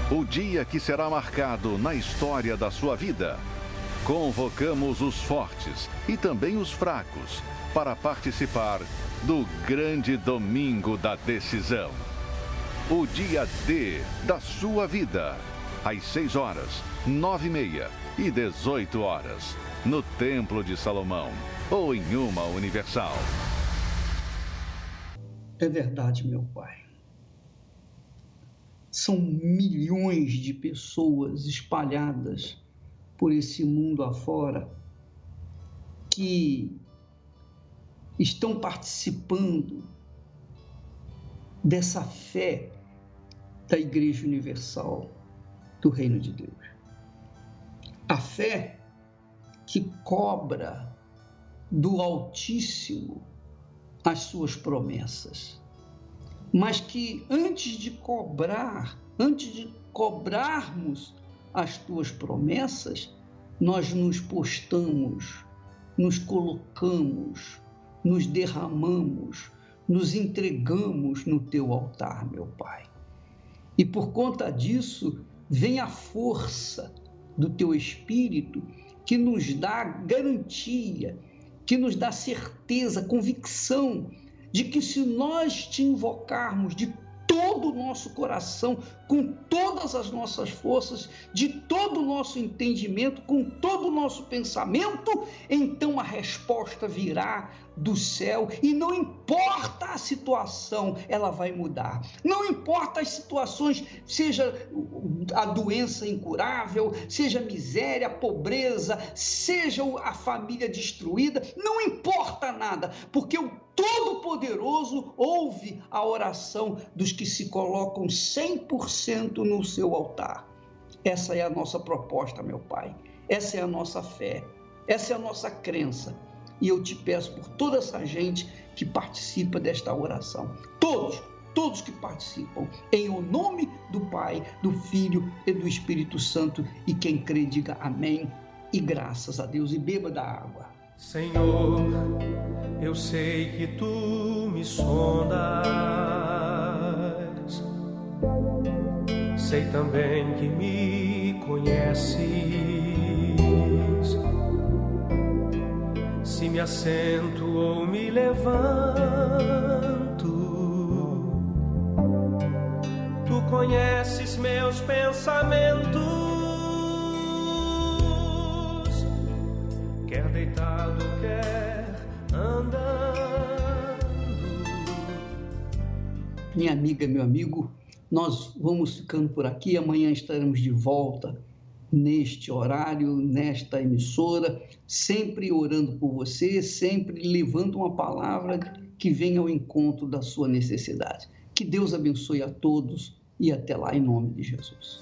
O dia que será marcado na história da sua vida. Convocamos os fortes e também os fracos para participar do grande domingo da decisão. O dia D da sua vida. Às 6 horas, 9h30 e 18 horas. No Templo de Salomão ou em uma Universal. É verdade, meu Pai. São milhões de pessoas espalhadas por esse mundo afora que estão participando dessa fé da Igreja Universal do Reino de Deus. A fé que cobra do Altíssimo as suas promessas, mas que antes de cobrarmos as tuas promessas, nós nos postamos, nos colocamos, nos derramamos, nos entregamos no teu altar, meu Pai. E por conta disso, vem a força do teu Espírito que nos dá garantia, que nos dá certeza, convicção de que se nós te invocarmos de todo o nosso coração, com todas as nossas forças, de todo o nosso entendimento, com todo o nosso pensamento, então a resposta virá do céu e não importa a situação, ela vai mudar. Não importa as situações, seja a doença incurável, seja a miséria, a pobreza, seja a família destruída, não importa nada, porque o Todo-Poderoso ouve a oração dos que se colocam 100% no seu altar. Essa é a nossa proposta, meu Pai. Essa é a nossa fé. Essa é a nossa crença. E eu te peço por toda essa gente que participa desta oração. Todos que participam. Em o nome do Pai, do Filho e do Espírito Santo. E quem crê, diga amém. E graças a Deus. E beba da água. Senhor, eu sei que tu me sondas, sei também que me conheces. Se me assento ou me levanto, tu conheces meus pensamentos. Quer deitado, quer andando. Minha amiga, meu amigo, nós vamos ficando por aqui. Amanhã estaremos de volta neste horário, nesta emissora, sempre orando por você, sempre levando uma palavra que venha ao encontro da sua necessidade. Que Deus abençoe a todos e até lá, em nome de Jesus.